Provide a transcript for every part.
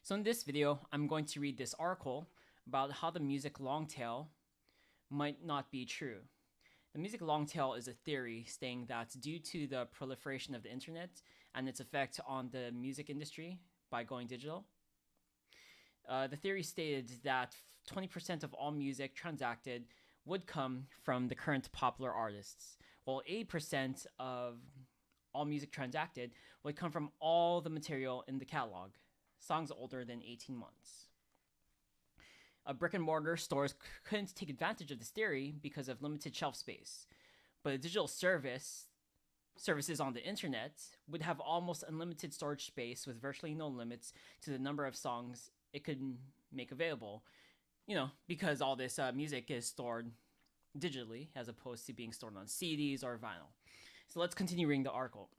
So in this video, I'm going to read this article about how the music long tail might not be true. The music long tail is a theory stating that due to the proliferation of the internet and its effect on the music industry by going digital, the theory stated that 20% of all music transacted would come from the current popular artists, while 80% of all music transacted would come from all the material in the catalog, songs older than 18 months. Brick and mortar stores couldn't take advantage of this theory because of limited shelf space, but a digital services on the internet would have almost unlimited storage space with virtually no limits to the number of songs it could make available. Because all this music is stored digitally as opposed to being stored on CDs or vinyl. So let's continue reading the article.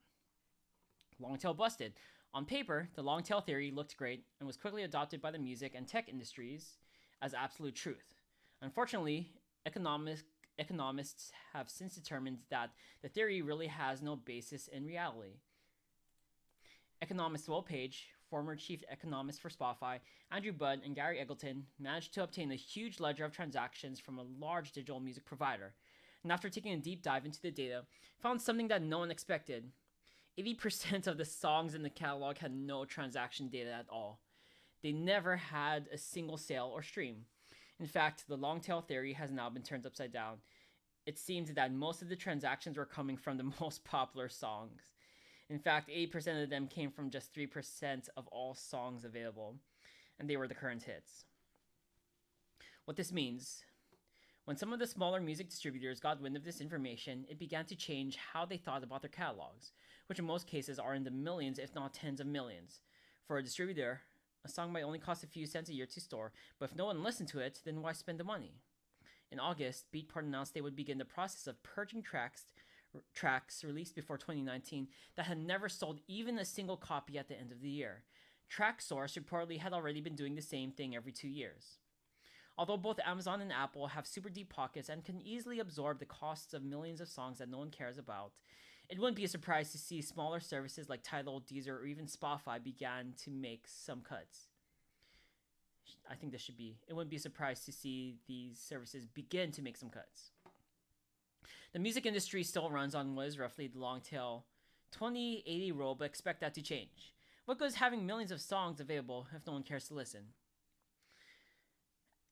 Long tail busted. On paper, the long tail theory looked great and was quickly adopted by the music and tech industries as absolute truth. Unfortunately, economists have since determined that the theory really has no basis in reality. Economist Will Page, former chief economist for Spotify, Andrew Budd, and Gary Eggleton managed to obtain a huge ledger of transactions from a large digital music provider, and after taking a deep dive into the data, found something that no one expected. 80% of the songs in the catalog had no transaction data at all. They never had a single sale or stream. In fact, the long tail theory has now been turned upside down. It seems that most of the transactions were coming from the most popular songs. In fact, 80% of them came from just 3% of all songs available, and they were the current hits. What this means: when some of the smaller music distributors got wind of this information, it began to change how they thought about their catalogs, which in most cases are in the millions, if not tens of millions. For a distributor, a song might only cost a few cents a year to store, but if no one listened to it, then why spend the money? In August, Beatport announced they would begin the process of purging tracks released before 2019 that had never sold even a single copy at the end of the year. TrackSource reportedly had already been doing the same thing every 2 years. Although both Amazon and Apple have super deep pockets and can easily absorb the costs of millions of songs that no one cares about, it wouldn't be a surprise to see smaller services like Tidal, Deezer, or even Spotify began to make some cuts. I think it wouldn't be a surprise to see these services begin to make some cuts. The music industry still runs on what is roughly the long tail 20-80 rule, but expect that to change. What good is having millions of songs available if no one cares to listen?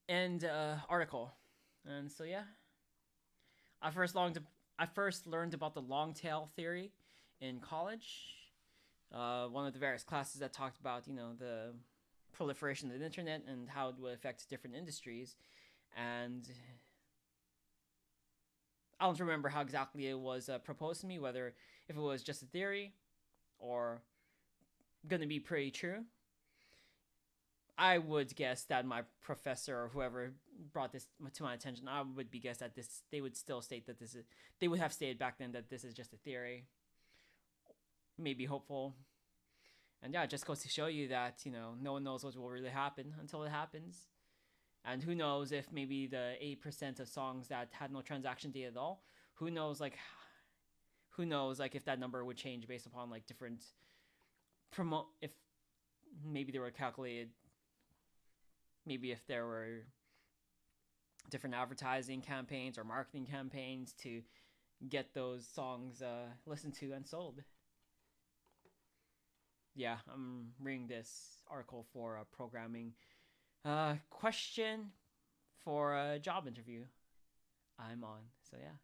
End article. And so yeah, I first learned about the long tail theory in college. One of the various classes that talked about the proliferation of the internet and how it would affect different industries, and I don't remember how exactly it was proposed to me, whether if it was just a theory or gonna be pretty true. I would guess that my professor or whoever brought this to my attention, I would be guessed that they would still state that they would have stated back then that this is just a theory. Maybe hopeful. And yeah, it just goes to show you that, no one knows what will really happen until it happens. And who knows if maybe the 8% of songs that had no transaction data at all, who knows if that number would change based upon different if maybe they were calculated, maybe if there were different advertising campaigns or marketing campaigns to get those songs listened to and sold. Yeah, I'm reading this article for a programming question for a job interview I'm on. So yeah.